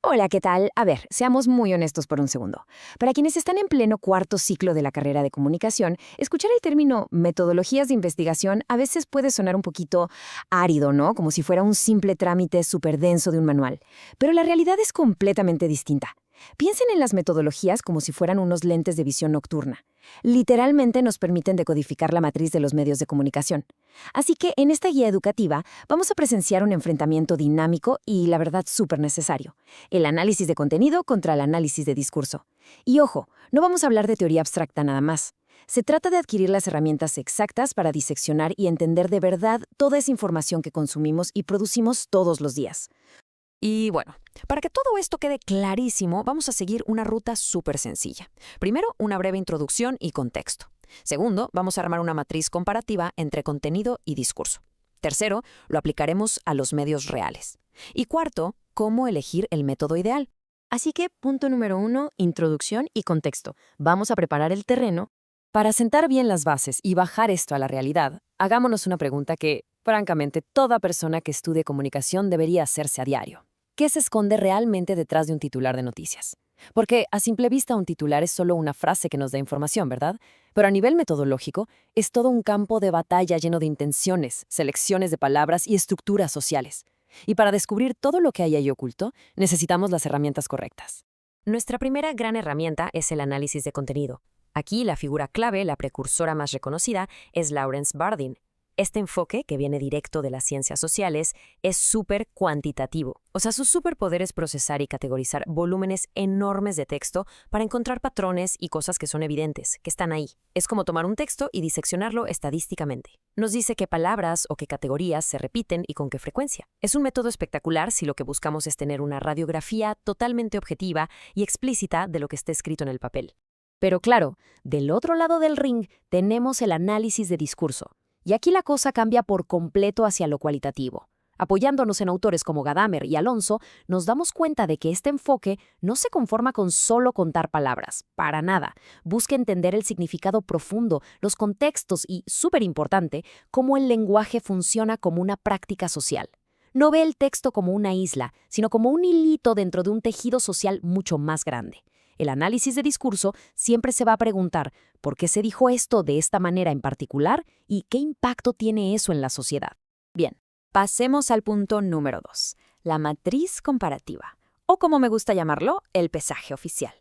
Hola, ¿qué tal? A ver, seamos muy honestos por un segundo. Para quienes están en pleno cuarto ciclo de la carrera de comunicación, escuchar el término metodologías de investigación a veces puede sonar un poquito árido, ¿no? Como si fuera un simple trámite súper denso de un manual. Pero la realidad es completamente distinta. Piensen en las metodologías como si fueran unos lentes de visión nocturna. Literalmente nos permiten decodificar la matriz de los medios de comunicación. Así que en esta guía educativa vamos a presenciar un enfrentamiento dinámico y, la verdad, súper necesario: el análisis de contenido contra el análisis de discurso. Y ojo, no vamos a hablar de teoría abstracta nada más. Se trata de adquirir las herramientas exactas para diseccionar y entender de verdad toda esa información que consumimos y producimos todos los días. Y bueno, para que todo esto quede clarísimo, vamos a seguir una ruta súper sencilla. Primero, una breve introducción y contexto. Segundo, vamos a armar una matriz comparativa entre contenido y discurso. Tercero, lo aplicaremos a los medios reales. Y cuarto, cómo elegir el método ideal. Así que, punto número 1, introducción y contexto. Vamos a preparar el terreno. Para sentar bien las bases y bajar esto a la realidad, hagámonos una pregunta que, francamente, toda persona que estudie comunicación debería hacerse a diario. ¿Qué se esconde realmente detrás de un titular de noticias? Porque a simple vista un titular es solo una frase que nos da información, ¿verdad? Pero a nivel metodológico es todo un campo de batalla lleno de intenciones, selecciones de palabras y estructuras sociales. Y para descubrir todo lo que hay ahí oculto, necesitamos las herramientas correctas. Nuestra primera gran herramienta es el análisis de contenido. Aquí la figura clave, la precursora más reconocida, es Lawrence Bardin. Este enfoque, que viene directo de las ciencias sociales, es súper cuantitativo. O sea, su superpoder es procesar y categorizar volúmenes enormes de texto para encontrar patrones y cosas que son evidentes, que están ahí. Es como tomar un texto y diseccionarlo estadísticamente. Nos dice qué palabras o qué categorías se repiten y con qué frecuencia. Es un método espectacular si lo que buscamos es tener una radiografía totalmente objetiva y explícita de lo que está escrito en el papel. Pero claro, del otro lado del ring tenemos el análisis de discurso. Y aquí la cosa cambia por completo hacia lo cualitativo. Apoyándonos en autores como Gadamer y Alonso, nos damos cuenta de que este enfoque no se conforma con solo contar palabras, para nada. Busca entender el significado profundo, los contextos y, súper importante, cómo el lenguaje funciona como una práctica social. No ve el texto como una isla, sino como un hilito dentro de un tejido social mucho más grande. El análisis de discurso siempre se va a preguntar por qué se dijo esto de esta manera en particular y qué impacto tiene eso en la sociedad. Bien, pasemos al punto número 2, la matriz comparativa, o como me gusta llamarlo, el pesaje oficial.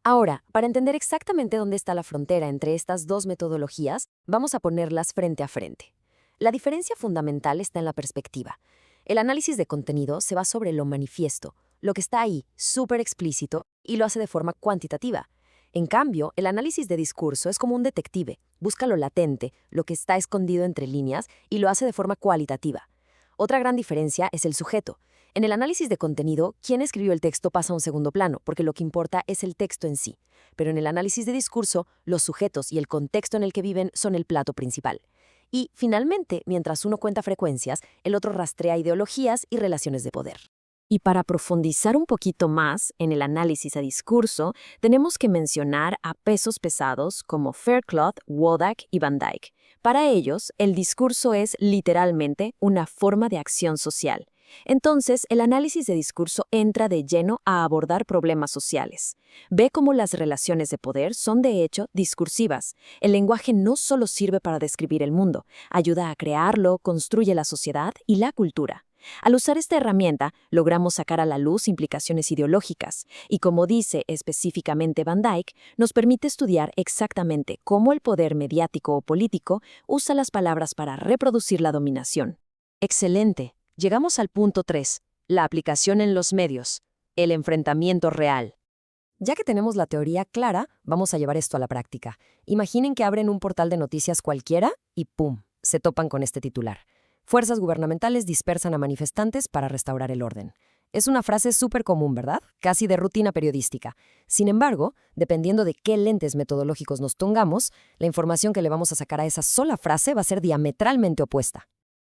Ahora, para entender exactamente dónde está la frontera entre estas dos metodologías, vamos a ponerlas frente a frente. La diferencia fundamental está en la perspectiva. El análisis de contenido se va sobre lo manifiesto, lo que está ahí, súper explícito, y lo hace de forma cuantitativa. En cambio, el análisis de discurso es como un detective, busca lo latente, lo que está escondido entre líneas, y lo hace de forma cualitativa. Otra gran diferencia es el sujeto. En el análisis de contenido, quien escribió el texto pasa a un segundo plano, porque lo que importa es el texto en sí. Pero en el análisis de discurso, los sujetos y el contexto en el que viven son el plato principal. Y, finalmente, mientras uno cuenta frecuencias, el otro rastrea ideologías y relaciones de poder. Y para profundizar un poquito más en el análisis a discurso, tenemos que mencionar a pesos pesados como Faircloth, Wodak y Van Dyke. Para ellos, el discurso es literalmente una forma de acción social. Entonces, el análisis de discurso entra de lleno a abordar problemas sociales. Ve cómo las relaciones de poder son de hecho discursivas. El lenguaje no solo sirve para describir el mundo, ayuda a crearlo, construye la sociedad y la cultura. Al usar esta herramienta, logramos sacar a la luz implicaciones ideológicas y, como dice específicamente Van Dyke, nos permite estudiar exactamente cómo el poder mediático o político usa las palabras para reproducir la dominación. Excelente. Llegamos al punto 3, la aplicación en los medios, el enfrentamiento real. Ya que tenemos la teoría clara, vamos a llevar esto a la práctica. Imaginen que abren un portal de noticias cualquiera y ¡pum!, se topan con este titular: fuerzas gubernamentales dispersan a manifestantes para restaurar el orden. Es una frase súper común, ¿verdad? Casi de rutina periodística. Sin embargo, dependiendo de qué lentes metodológicos nos tongamos, la información que le vamos a sacar a esa sola frase va a ser diametralmente opuesta.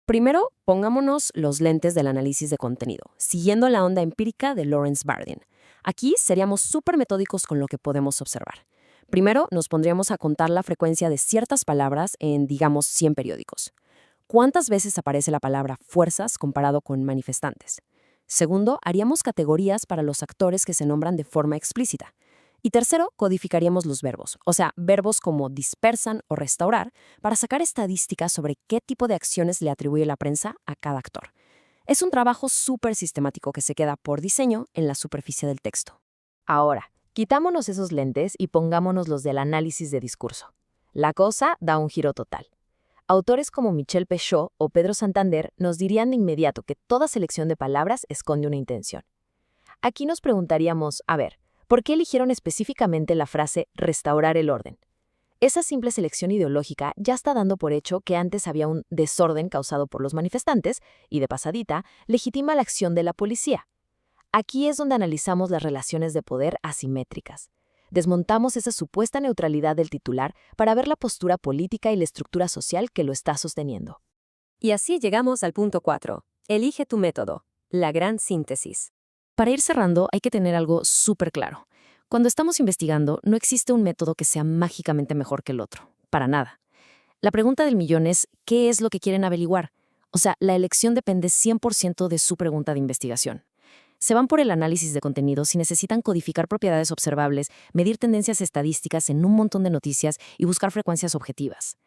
Primero, pongámonos los lentes del análisis de contenido, siguiendo la onda empírica de Lawrence Bardin. Aquí seríamos súper metódicos con lo que podemos observar. Primero, nos pondríamos a contar la frecuencia de ciertas palabras en, digamos, 100 periódicos. ¿Cuántas veces aparece la palabra fuerzas comparado con manifestantes? Segundo, haríamos categorías para los actores que se nombran de forma explícita. Y tercero, codificaríamos los verbos, o sea, verbos como dispersan o restaurar, para sacar estadísticas sobre qué tipo de acciones le atribuye la prensa a cada actor. Es un trabajo súper sistemático que se queda por diseño en la superficie del texto. Ahora, quitámonos esos lentes y pongámonos los del análisis de discurso. La cosa da un giro total. Autores como Michel Peixó o Pedro Santander nos dirían de inmediato que toda selección de palabras esconde una intención. Aquí nos preguntaríamos, a ver, ¿por qué eligieron específicamente la frase restaurar el orden? Esa simple selección ideológica ya está dando por hecho que antes había un desorden causado por los manifestantes y, de pasadita, legitima la acción de la policía. Aquí es donde analizamos las relaciones de poder asimétricas. Desmontamos esa supuesta neutralidad del titular para ver la postura política y la estructura social que lo está sosteniendo. Y así llegamos al punto 4. Elige tu método. La gran síntesis. Para ir cerrando, hay que tener algo súper claro. Cuando estamos investigando, no existe un método que sea mágicamente mejor que el otro. Para nada. La pregunta del millón es, ¿qué es lo que quieren averiguar? O sea, la elección depende 100% de su pregunta de investigación. Se van por el análisis de contenidos y necesitan codificar propiedades observables, medir tendencias estadísticas en un montón de noticias y buscar frecuencias objetivas.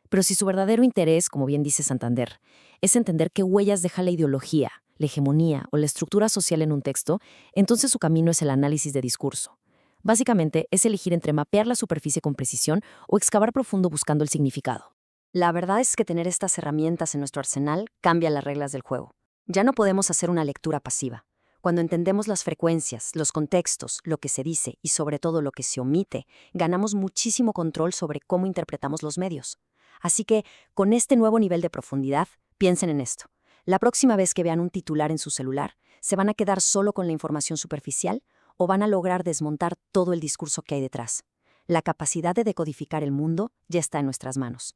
Pero si su verdadero interés, como bien dice Santander, es entender qué huellas deja la ideología, la hegemonía o la estructura social en un texto, entonces su camino es el análisis de discurso. Básicamente, es elegir entre mapear la superficie con precisión o excavar profundo buscando el significado. La verdad es que tener estas herramientas en nuestro arsenal cambia las reglas del juego. Ya no podemos hacer una lectura pasiva. Cuando entendemos las frecuencias, los contextos, lo que se dice y sobre todo lo que se omite, ganamos muchísimo control sobre cómo interpretamos los medios. Así que, con este nuevo nivel de profundidad, piensen en esto. La próxima vez que vean un titular en su celular, ¿se van a quedar solo con la información superficial o van a lograr desmontar todo el discurso que hay detrás? La capacidad de decodificar el mundo ya está en nuestras manos.